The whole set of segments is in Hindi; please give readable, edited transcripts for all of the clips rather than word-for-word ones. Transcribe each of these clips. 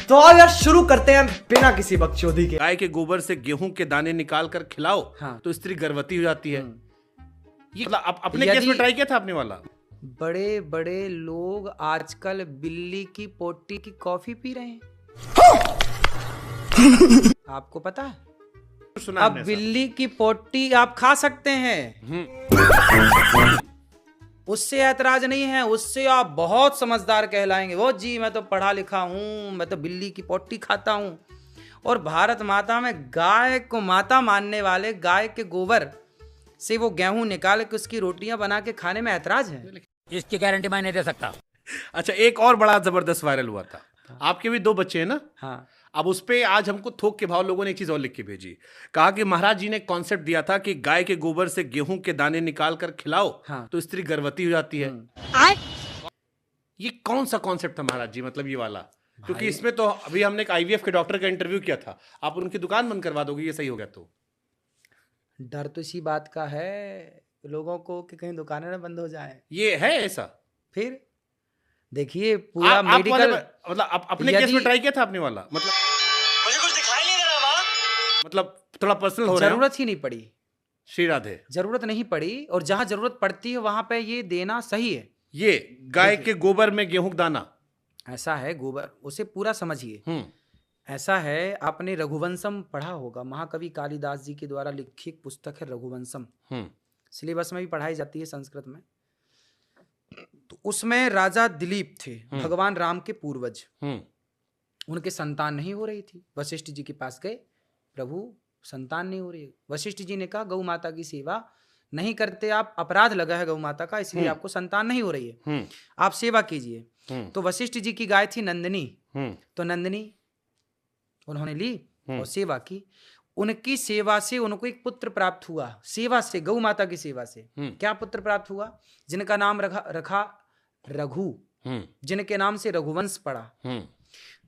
तो आओ यार शुरू करते हैं बिना किसी बकचोदी के। गाय के गोबर से गेहूं के दाने निकाल कर खिलाओ तो स्त्री गर्भवती हो जाती है। ये मतलब अपने केस में ट्राई किया था आपने वाला? बड़े बड़े लोग आजकल बिल्ली की पोटी की कॉफी पी रहे हैं। आपको पता है? सुना अब बिल्ली की पोटी आप खा सकते हैं, उससे ऐतराज नहीं है, उससे आप बहुत समझदार कहलाएंगे। वो जी मैं तो पढ़ा लिखा हूं, मैं तो बिल्ली की पोटी खाता हूं। और भारत माता में गाय को माता मानने वाले गाय के गोबर से वो गेहूं निकाल के उसकी रोटियां बना के खाने में ऐतराज है। इसकी गारंटी मैं नहीं दे सकता। अच्छा, एक और बड़ा जबरदस्त वायरल हुआ था। आपके भी 2 बच्चे हैं ना? हाँ। अब उस पे आज हमको थोक के भाव लोगों ने एक चीज और लिख के भेजी। कहा कि महाराज जी ने कॉन्सेप्ट दिया था कि गाय के गोबर से गेहूं के दाने निकाल कर खिलाओ तो स्त्री गर्भवती हो जाती है। ये कौन सा कॉन्सेप्ट था महाराज जी, मतलब ये वाला? क्योंकि इसमें तो अभी हमने एक आईवीएफ के डॉक्टर का इंटरव्यू किया था। आप उनकी दुकान बंद करवा दोगे ये सही हो गया तो? डर तो इसी बात का है लोगों को कि कहीं दुकानें ना बंद हो जाए। ये है ऐसा? फिर देखिए पूरा मेडिकल मतलब अपने केस में ट्राई किया था आपने वाला? मतलब मुझे कुछ दिखाई नहीं दे रहा माँ। मतलब थोड़ा पर्सनल हो रहा है। जरूरत ही नहीं पड़ी। श्री राधे। जरूरत नहीं पड़ी, और जहां जरूरत पड़ती है वहां पे ये देना सही है। ये गाय के गोबर में गेहूं दाना ऐसा है, गोबर उसे पूरा समझिए। ऐसा है, आपने रघुवंशम पढ़ा होगा, महाकवि कालिदास जी के द्वारा लिखी एक पुस्तक है रघुवंशम। सिलेबस में भी पढ़ाई जाती है संस्कृत में। तो उसमें राजा दिलीप थे, भगवान राम के पूर्वज। उनके संतान नहीं हो रही थी। वशिष्ठ जी के पास गए, प्रभु संतान नहीं हो रही है। वशिष्ठ जी ने कहा गौ माता की सेवा नहीं करते आप, अपराध लगा है गौ माता का, इसलिए आपको संतान नहीं हो रही है, आप सेवा कीजिए। तो वशिष्ठ जी की गाय थी नंदिनी। तो नंदिनी उन्होंने ली और सेवा की। उनकी सेवा से उनको एक पुत्र प्राप्त हुआ, सेवा से, गौ माता की सेवा से। क्या पुत्र प्राप्त हुआ? जिनका नाम रखा रघु, जिनके नाम से रघुवंश पड़ा।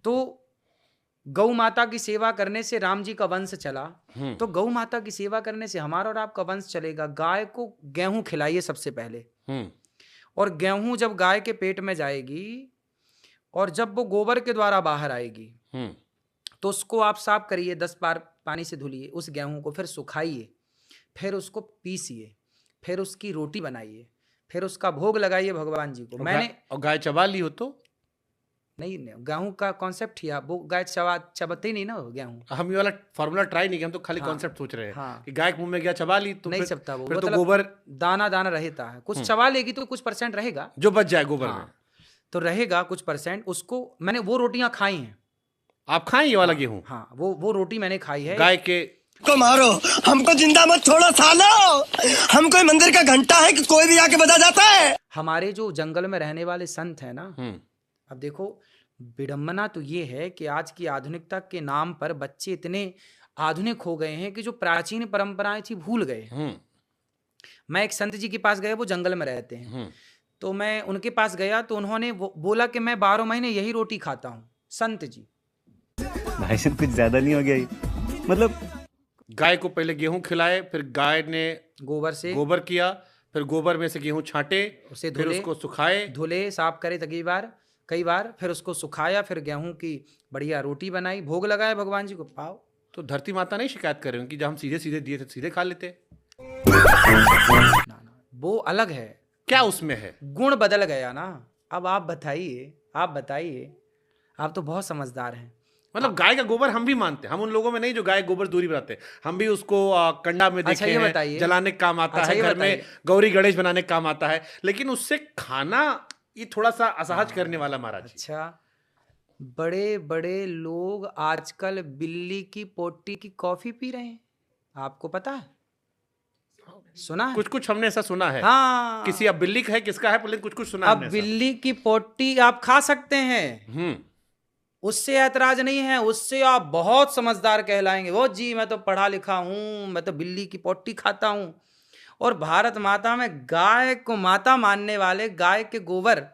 तो गौ माता की सेवा करने से राम जी का वंश चला, तो गौ माता की सेवा करने से हमारा और आपका वंश चलेगा। गाय को गेहूं खिलाइए सबसे पहले, और गेहूं जब गाय के पेट में जाएगी और जब वो गोबर के द्वारा बाहर आएगी तो उसको आप साफ करिए, 10 बार पानी से धुलिए उस गेहूं को, फिर सुखाइए, फिर उसको पीसिए, फिर उसकी रोटी बनाइए, फिर उसका भोग लगाइए भगवान जी को। और गाय चबा ली हो तो? नहीं, गेहूं का कॉन्सेप्ट ही, वो गाय चबाते ही नहीं ना गेहूं। हम ये वाला फॉर्मूला ट्राई नहीं किया, हम तो खाली कॉन्सेप्ट सोच रहे हैं कि गाय के मुंह में गया चबा ली तो नहीं चबता वो, फिर तो गोबर दाना दाना रहता है। कुछ चबा लेगी तो कुछ परसेंट रहेगा जो बच जाए गोबर में, तो रहेगा कुछ परसेंट। उसको मैंने वो रोटियां खाई हैं। आप खाएं ये वाला गेहूं? हाँ, वो रोटी मैंने खाई है। गाय के को मारो, हमको जिंदा मत छोड़ो सालो। हम कोई मंदिर का घंटा है कि कोई भी आके बजा जाता है? हमारे जो जंगल में रहने वाले संत है ना, अब देखो विडंबना तो ये है कि आज की आधुनिकता के नाम पर बच्चे इतने आधुनिक हो गए हैं कि जो प्राचीन परंपराएं थी भूल गए। मैं एक संत जी के पास गया, वो जंगल में रहते हैं। तो मैं उनके पास गया तो उन्होंने बोला कि मैं 12 महीने यही रोटी खाता हूँ। संत जी, भाई साहब कुछ ज्यादा नहीं हो गया ये? मतलब गाय को पहले गेहूं खिलाए, फिर गाय ने गोबर किया, फिर गोबर में से गेहूं छांटे, उसे फिर उसको सुखाए, धुले, साफ करे कई बार, फिर उसको सुखाया, फिर गेहूं की बढ़िया रोटी बनाई, भोग लगाया भगवान जी को, पाओ। तो धरती माता नहीं शिकायत कर रही कि जब हम सीधे सीधे दिए थे सीधे खा लेते? ना, वो अलग है। क्या उसमें है? गुण बदल गया ना। अब आप बताइए, आप तो बहुत समझदार हैं। मतलब गाय का गोबर हम भी मानते हैं, हम उन लोगों में नहीं जो गाय गोबर दूरी बनाते हैं। हम भी उसको कंडा में देखे हैं, जलाने का काम आता है, घर में गौरी गणेश बनाने का काम आता है, लेकिन उससे खाना ये थोड़ा सा असहज करने वाला महाराज। अच्छा, बड़े बड़े लोग आजकल बिल्ली की पोटी की कॉफी पी रहे हैं, आपको पता है? सुना है? कुछ हमने ऐसा सुना है। हाँ, किसी अब बिल्ली का है, किसका है, कुछ सुना है। अब बिल्ली की पोटी आप खा सकते हैं, उससे ऐतराज नहीं है, उससे आप बहुत समझदार कहलाएंगे। वो जी मैं तो पढ़ा लिखा हूं, मैं तो बिल्ली की पोटी खाता हूं। और भारत माता में गाय को माता मानने वाले गाय के गोबर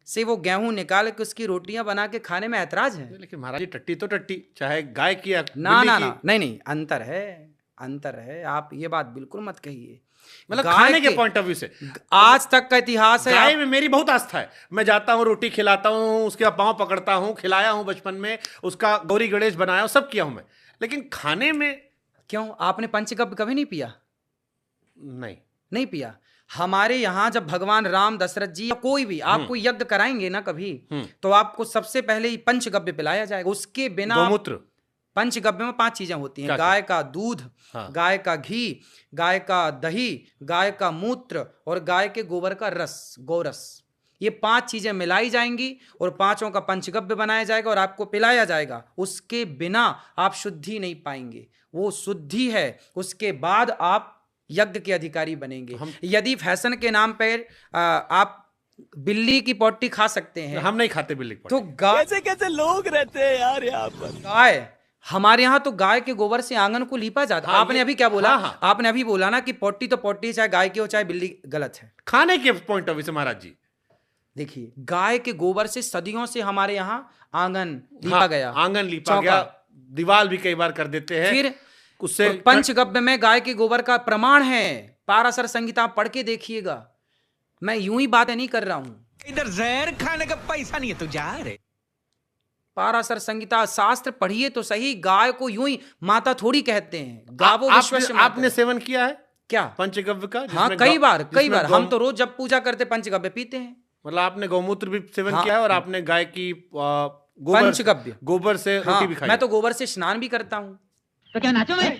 से वो गेहूं निकाल के उसकी रोटियां बना के खाने में ऐतराज है। लेकिन महाराज जी टट्टी तो टट्टी, चाहे गाय की या ना, नहीं, अंतर है। आप ये बात बिल्कुल मत कहिए। मतलब गाय खाने के पॉइंट ऑफ व्यू से आज तक का इतिहास है। गाय में मेरी बहुत आस्था है। मैं जाता हूँ, रोटी खिलाता हूँ, उसके पाँव पकड़ता हूँ, खिलाया हूँ बचपन में, उसका गौरी गणेश बनाया हूँ, सब किया हूँ मैं। लेकिन खाने में क्यों आपने पंचगव्य कभी नहीं पिया? नहीं पिया। हमारे यहाँ जब भगवान राम, दशरथ जी या कोई भी आपको यज्ञ कराएंगे ना कभी, तो आपको सबसे पहले ही पंचगव्य पिलाया जाएगा। उसके बिना गौमूत्र, पंचगव्य में 5 चीजें होती हैं। क्या गाय का दूध, हाँ। गाय का घी, गाय का दही, गाय का मूत्र और गाय के गोबर का रस, गोरस। ये 5 चीजें मिलाई जाएंगी और 5 का पंचगव्य बनाया जाएगा और आपको पिलाया जाएगा। उसके बिना आप शुद्धि नहीं पाएंगे। वो शुद्धि है, उसके बाद आप यज्ञ के अधिकारी बनेंगे। यदि फैशन के नाम पर आप बिल्ली की पोटी खा सकते हैं, हम नहीं खाते बिल्ली की तो पोटी। गाय, कैसे कैसे लोग रहते हैं यार यहाँ पर। गाय, हमारे यहाँ तो गाय के गोबर से आंगन को लीपा जाता है। हाँ, आपने अभी क्या बोला? हाँ। आपने अभी बोला ना कि पोटी तो पोटी, चाहे गाय की हो चाहे बिल्ली, गलत है। खाने के पॉइंट ऑफ व्यू से महाराज जी देखिए, गाय के गोबर से सदियों से हमारे यहाँ आंगन लीपा गया, आंगन लीपा चौका। गया, दीवार भी कई बार कर देते हैं। फिर उससे पंचगव्य में गाय के गोबर का प्रमाण है। पाराशर संहिता पढ़ के देखिएगा, मैं यूं ही बातें नहीं कर रहा हूं। इधर जहर खाने का पैसा नहीं है तो जा रे। पाराशर संहिता शास्त्र पढ़िए तो सही। गाय को यूं ही माता थोड़ी कहते हैं, गावो विश्वस्य माता। आपने सेवन किया है क्या पंचगव्य का? हाँ, कई बार। हम तो रोज जब पूजा करते पंचगव्य पीते हैं। मतलब आपने गौमूत्र भी सेवन हाँ। किया है और आपने गाय की पंचगव्य, गोबर से हाँ, रोटी भी खाई। मैं तो गोबर से स्नान भी करता हूँ। तो क्या नाचो मैं?